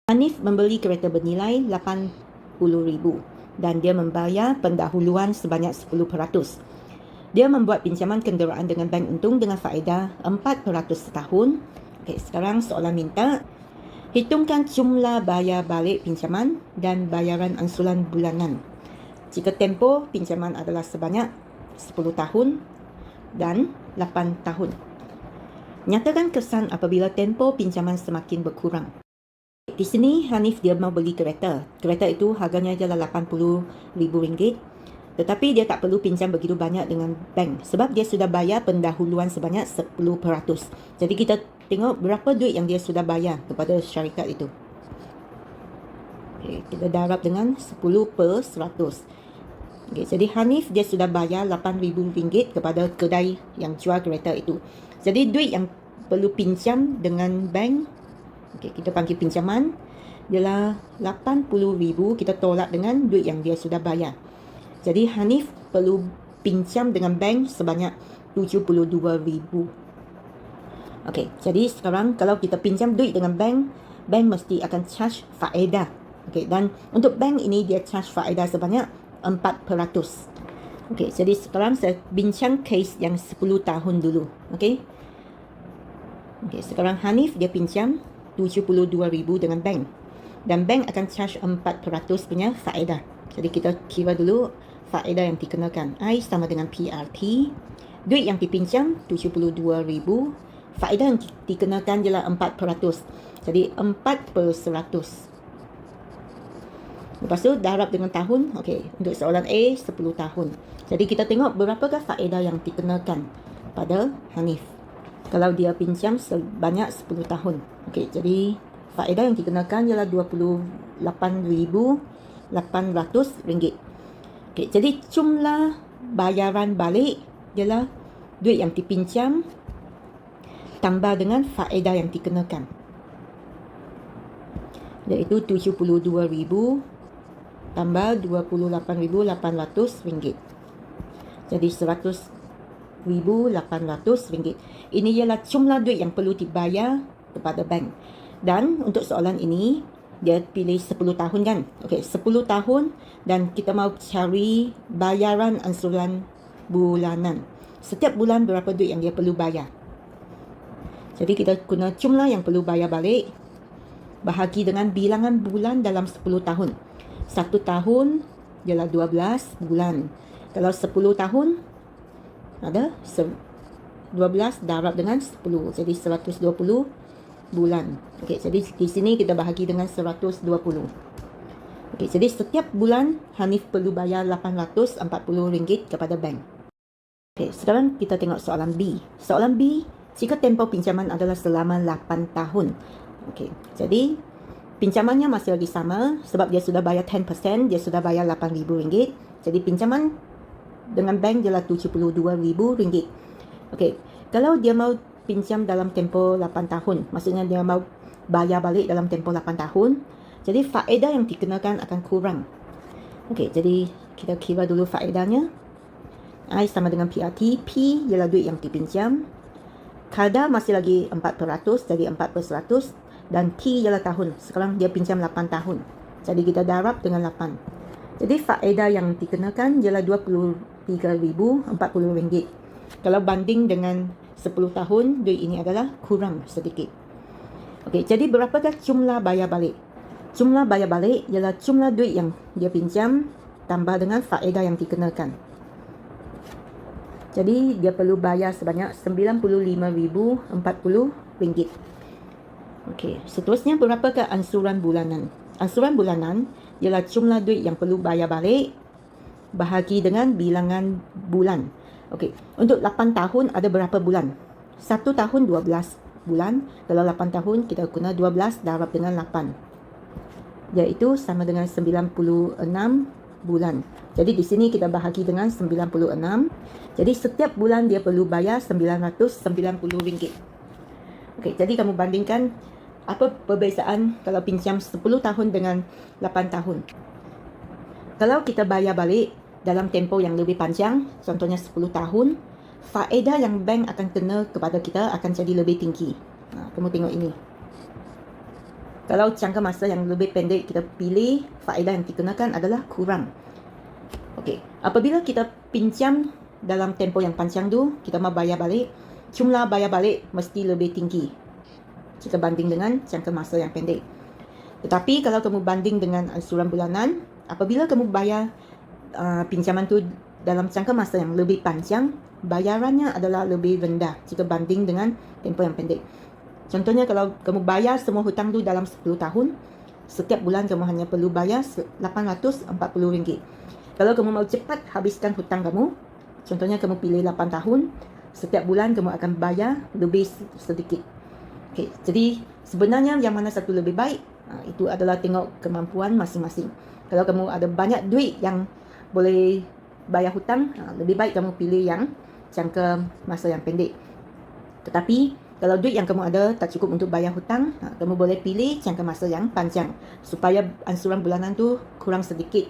Hanif membeli kereta bernilai RM80,000 dan dia membayar pendahuluan sebanyak 10%. Dia membuat pinjaman kenderaan dengan bank untung dengan faedah 4% setahun. Okey, sekarang soalan minta hitungkan jumlah bayar balik pinjaman dan bayaran ansuran bulanan jika tempoh pinjaman adalah sebanyak 10 tahun dan 8 tahun. Nyatakan kesan apabila tempoh pinjaman semakin berkurang. Di sini Hanif dia mau beli kereta. Kereta itu harganya adalah RM80,000. Tetapi dia tak perlu pinjam begitu banyak dengan bank sebab dia sudah bayar pendahuluan sebanyak 10%. Jadi kita tengok berapa duit yang dia sudah bayar kepada syarikat itu. Okay, kita darab dengan 10%. Okay, jadi Hanif dia sudah bayar RM8,000 kepada kedai yang jual kereta itu. Jadi duit yang perlu pinjam dengan bank, okay, kita panggil pinjaman, ialah RM80,000 kita tolak dengan duit yang dia sudah bayar. Jadi Hanif perlu pinjam dengan bank sebanyak RM72,000. Okey, jadi sekarang kalau kita pinjam duit dengan bank, bank mesti akan charge faedah. Okey, dan untuk bank ini dia charge faedah sebanyak 4%. Okey, jadi sekarang saya bincang case yang 10 tahun dulu. Okey. Okey, sekarang Hanif dia pinjam RM72,000 dengan bank. Dan bank akan charge 4% punya faedah. Jadi kita kira dulu faedah yang dikenakan. I sama dengan PRT. Duit yang dipinjam RM72,000. Faedah yang dikenakan ialah 4%. Jadi 4%. Lepas tu darab dengan tahun. Okey, untuk soalan A 10 tahun. Jadi kita tengok berapakah faedah yang dikenakan pada Hanif kalau dia pinjam sebanyak 10 tahun. Okey, jadi faedah yang dikenakan ialah RM28,800. Okey, jadi jumlah bayaran balik ialah duit yang dipinjam tambah dengan faedah yang dikenakan, iaitu RM72,000 tambah RM28,800. Jadi RM100,800. Ini ialah jumlah duit yang perlu dibayar kepada bank. Dan untuk soalan ini dia pilih 10 tahun kan. Okey, 10 tahun dan kita mau cari bayaran ansuran bulanan. Setiap bulan berapa duit yang dia perlu bayar. Jadi kita guna jumlah yang perlu bayar balik bahagi dengan bilangan bulan dalam 10 tahun. 1 tahun ialah 12 bulan. Kalau 10 tahun ada 12 darab dengan 10. Jadi 120 bulan. Okey, jadi di sini kita bahagi dengan 120. Okey, jadi setiap bulan Hanif perlu bayar RM840 kepada bank. Okey, sekarang kita tengok soalan B. Soalan B, jika tempoh pinjaman adalah selama 8 tahun. Okey, jadi pinjamannya masih lagi sama sebab dia sudah bayar 10%, dia sudah bayar RM8,000. Jadi pinjaman dengan bank ialah RM72,000. Okey, kalau dia mau pinjam dalam tempoh 8 tahun, maksudnya dia mau bayar balik dalam tempoh 8 tahun, jadi faedah yang dikenakan akan kurang. Okey, jadi kita kira dulu faedahnya. I sama dengan PRT. P ialah duit yang dipinjam. Kadar masih lagi 4%, jadi 4%. Dan T ialah tahun. Sekarang dia pinjam 8 tahun. Jadi kita darab dengan 8. Jadi faedah yang dikenakan ialah RM23,040. Kalau banding dengan 10 tahun, duit ini adalah kurang sedikit. Okey, jadi berapakah jumlah bayar balik? Jumlah bayar balik ialah jumlah duit yang dia pinjam tambah dengan faedah yang dikenakan. Jadi dia perlu bayar sebanyak RM95,040. Okey, seterusnya berapakah ansuran bulanan? Ansuran bulanan ialah jumlah duit yang perlu bayar balik bahagi dengan bilangan bulan. Okey, untuk 8 tahun ada berapa bulan? 1 tahun 12 bulan. Kalau 8 tahun kita guna 12 darab dengan 8. Iaitu sama dengan 96 bulan. Jadi di sini kita bahagi dengan 96. Jadi setiap bulan dia perlu bayar RM990. Okey, jadi kamu bandingkan apa perbezaan kalau pinjam 10 tahun dengan 8 tahun. Kalau kita bayar balik dalam tempoh yang lebih panjang, contohnya 10 tahun, faedah yang bank akan kena kepada kita akan jadi lebih tinggi. Kamu tengok ini. Kalau jangka masa yang lebih pendek, kita pilih faedah yang dikenakan adalah kurang. Okey, apabila kita pinjam dalam tempoh yang panjang tu, kita mau bayar balik, jumlah bayar balik mesti lebih tinggi jika banding dengan jangka masa yang pendek. Tetapi kalau kamu banding dengan ansuran bulanan, apabila kamu bayar pinjaman tu dalam jangka masa yang lebih panjang, bayarannya adalah lebih rendah jika banding dengan tempoh yang pendek. Contohnya kalau kamu bayar semua hutang tu dalam 10 tahun, setiap bulan kamu hanya perlu bayar RM840. Kalau kamu mau cepat habiskan hutang kamu, contohnya kamu pilih 8 tahun, setiap bulan kamu akan bayar lebih sedikit. Okay, jadi sebenarnya yang mana satu lebih baik, itu adalah tengok kemampuan masing-masing. Kalau kamu ada banyak duit yang boleh bayar hutang, lebih baik kamu pilih yang jangka masa yang pendek. Tetapi kalau duit yang kamu ada tak cukup untuk bayar hutang, kamu boleh pilih jangka masa yang panjang supaya ansuran bulanan tu kurang sedikit